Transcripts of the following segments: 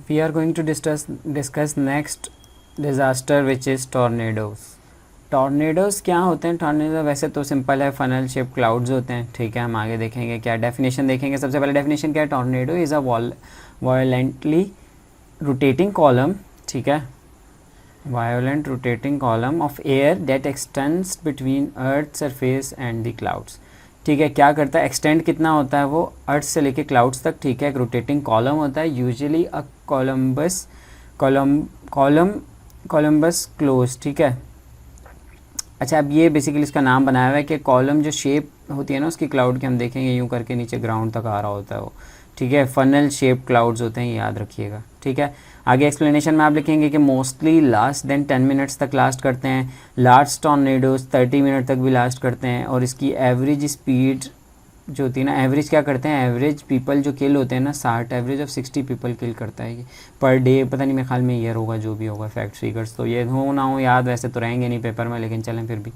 We are going to discuss next disaster which is tornadoes. टॉर्नेडोज़ क्या होते हैं? Tornado वैसे तो सिंपल है, फनल शेप क्लाउड्स होते हैं, ठीक है। हम आगे देखेंगे क्या डेफिनेशन देखेंगे। सबसे पहले डेफिनेशन क्या है? Tornado is a violently rotating column, ठीक है, violent rotating column of air that x tends between earth surface and the clouds, ठीक है। क्या करता है? एक्सटेंड कितना होता है? वो अर्थ से लेके क्लाउड्स तक, ठीक है। एक रोटेटिंग कॉलम होता है, यूजुअली अ कॉलम्बस क्लोज, ठीक है। अच्छा, अब ये बेसिकली इसका नाम बनाया हुआ है कि कॉलम जो शेप होती है ना उसकी क्लाउड की, हम देखेंगे यूँ करके नीचे ग्राउंड तक आ रहा होता है वो, ठीक है। फनल शेप क्लाउड्स होते हैं, याद रखिएगा, ठीक है। आगे एक्सप्लेनेशन में आप लिखेंगे कि मोस्टली लास्ट देन 10 मिनट्स तक लास्ट करते हैं। लार्ज टॉर्नेडोज 30 मिनट तक भी लास्ट करते हैं। और इसकी एवरेज स्पीड जो होती है ना, एवरेज क्या करते हैं? एवरेज पीपल जो किल होते हैं ना, 60 एवरेज ऑफ 60 पीपल किल करता है ये पर डे। पता नहीं, मेरे ख्याल में ईयर होगा, जो भी होगा फैक्ट फिगर्स तो ये हो ना हो याद, वैसे तो रहेंगे नहीं पेपर में, लेकिन चलें फिर भी।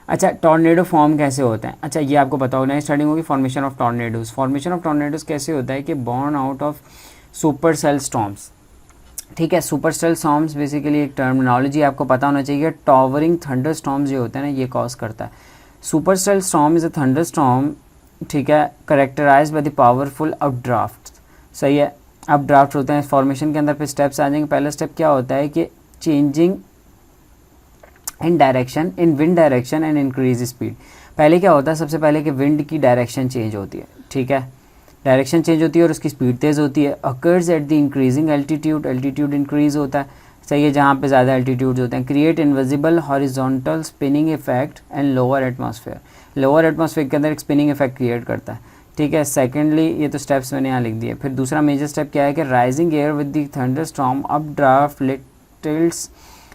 अच्छा, टॉर्नेडो फॉर्म कैसे होते हैं? अच्छा, ये आपको पता होना है, स्टार्टिंग होगी formation of tornadoes. Formation of tornadoes कैसे होता है कि born out of supercell storms, ठीक है। सुपर सेल स्टॉर्म्स बेसिकली एक टर्मिनोलॉजी आपको पता होना चाहिए। टॉवरिंग थंडर स्टॉर्म्स जो होते हैं ना, ये कॉज करता है। Supercell storm is a thunderstorm, ठीक है, characterize by the powerful updraft, सही है। अपड्राफ्ट होते हैं फॉर्मेशन के अंदर। फिर स्टेप्स आ जाएंगे। पहला स्टेप क्या होता है कि changing in direction, in wind direction and increase speed. पहले क्या होता है? सबसे पहले कि विंड की डायरेक्शन चेंज होती है, ठीक है, डायरेक्शन चेंज होती है और उसकी स्पीड तेज़ होती है। Occurs at the increasing altitude, altitude increase होता है, सही है, जहाँ पे ज़्यादा एल्टीट्यूड्स होते हैं। Create invisible horizontal spinning effect and lower atmosphere, lower atmosphere के अंदर एक स्पिनिंग इफेक्ट क्रिएट करता है, ठीक है। सेकेंडली, ये तो स्टेप्स मैंने यहाँ लिख दिए। फिर दूसरा मेजर स्टेप क्या है कि rising air with the thunderstorm updraft tilts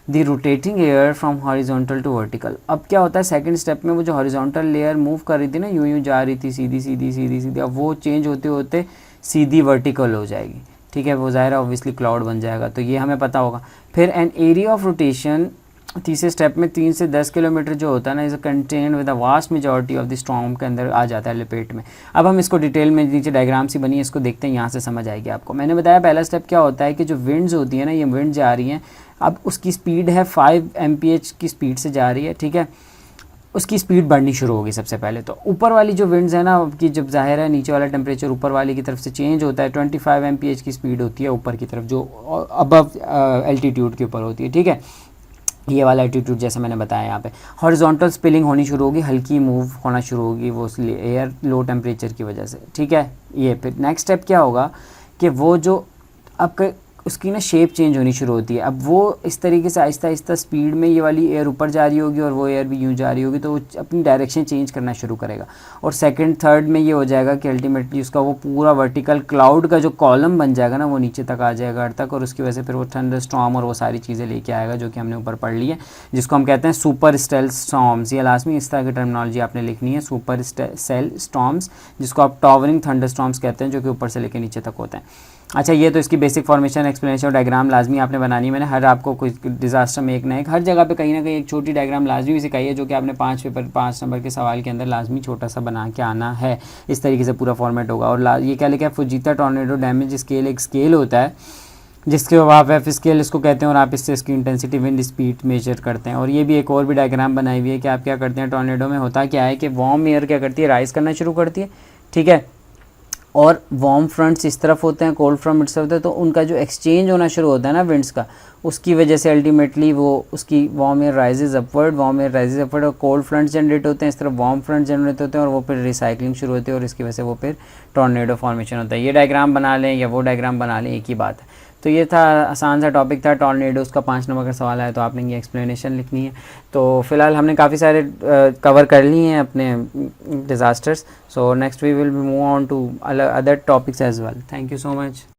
the rotating air from horizontal to vertical. अब क्या होता है? सेकंड स्टेप में वो जो हॉरिजॉन्टल लेयर मूव कर रही थी ना, यूं यूं जा रही थी, सीधी सीधी सीधी सीधी, अब वो चेंज होते होते सीधी वर्टिकल हो जाएगी, ठीक है। वो ज़ाहिर है ऑब्वियसली क्लाउड बन जाएगा, तो ये हमें पता होगा। फिर एन एरिया ऑफ रोटेशन, तीसरे स्टेप में 3 से 10 किलोमीटर जो होता है ना, is contain with the vast majority of the storm के अंदर आ जाता है लपेट में। अब हम इसको डिटेल में, नीचे डायग्राम सी बनी है, इसको देखते हैं, यहाँ से समझ आएगी आपको। मैंने बताया पहला स्टेप क्या होता है कि जो विंड्स होती है ना, ये विंड जा रही हैं, अब उसकी स्पीड है 5 mph की स्पीड से जा रही है, ठीक है। उसकी स्पीड बढ़नी शुरू होगी सबसे पहले तो। ऊपर वाली जो विंड्स है ना, कि जब जाहिर है नीचे वाला टेम्परेचर ऊपर वाली की तरफ से चेंज होता है, 25 mph की स्पीड होती है ऊपर की तरफ, जो अबव एल्टीट्यूड के ऊपर होती है, ठीक है। ये वाला एल्टीट्यूड जैसे मैंने बताया यहाँ पे। हॉरिजॉन्टल स्पिलिंग होनी शुरू होगी, हल्की मूव होना शुरू होगी वो एयर लो टेम्परेचर की वजह से, ठीक है। ये फिर नेक्स्ट स्टेप क्या होगा कि वो जो आपका उसकी ना शेप चेंज होनी शुरू होती है। अब वो इस तरीके से आहिस्ता आहिस्ता स्पीड में ये वाली एयर ऊपर जा रही होगी और वो एयर भी यूँ जा रही होगी, तो वो अपनी डायरेक्शन चेंज करना शुरू करेगा। और सेकंड थर्ड में ये हो जाएगा कि अल्टीमेटली उसका वो पूरा वर्टिकल क्लाउड का जो कॉलम बन जाएगा ना, वो नीचे तक आ जाएगा अर्थ तक, और उसकी वजह से फिर वो थंडर स्टॉर्म और वो सारी चीज़ें लेके आएगा जो कि हमने ऊपर पढ़ ली है, जिसको हम कहते हैं सुपर सेल स्टॉर्म्स। ये लाजमी इस तरह की टर्मिनोलॉजी आपने लिखनी है, सुपर सेल स्टॉर्म्स, जिसको आप टॉवरिंग थंडर स्टॉर्म्स कहते हैं, जो कि ऊपर से लेकर नीचे तक होते हैं। अच्छा, ये तो इसकी बेसिक फॉर्मेशन, एक्सप्लेनेशन और डायग्राम लाजमी आपने बनानी है। मैंने हर आपको कोई डिजास्टर में एक ना एक, हर जगह पे कहीं ना कहीं एक छोटी डायग्राम लाजमी भी सिखाई है, जो कि आपने 5 नंबर के सवाल के अंदर लाजमी छोटा सा बना के आना है। इस तरीके से पूरा फॉर्मेट होगा। और ये क्या लिखा है? फुजीता टॉर्नेडो डैमेज स्केल, एक स्केल होता है जिसके आप एफ स्केल इसको कहते हैं, और आप इससे इसकी इंटेंसिटी, विंड स्पीड मेजर करते हैं। और ये भी एक और भी डायग्राम बनाई हुई है कि आप क्या करते हैं, टॉर्नेडो में होता क्या है कि वार्म एयर क्या करती है, राइज करना शुरू करती है, ठीक है, और वार्म फ्रंट्स इस तरफ होते हैं, कोल्ड फ्रंट इस तरफ होते हैं, तो उनका जो एक्सचेंज होना शुरू होता है ना विंड्स का, उसकी वजह से अल्टीमेटली वो उसकी warm air rises upward, warm air rises upward, और कोल्ड फ्रंट जनरेट होते हैं, इस तरफ वार्म फ्रंट जनरेट होते हैं, और वो फिर रिसाइकलिंग शुरू होती है, और इसकी वजह से वो फिर टॉर्नेडो फॉर्मेशन होता है। ये डायग्राम बना लें या वो डायग्राम बना लें, एक ही बात है। तो ये था, आसान सा टॉपिक था टॉर्नेडोज़ का। 5 नंबर का सवाल है तो आपने ये एक्सप्लेनेशन लिखनी है। तो फिलहाल हमने काफ़ी सारे कवर कर लिए हैं अपने disasters. So next we will move on to other topics as well. Thank you so much.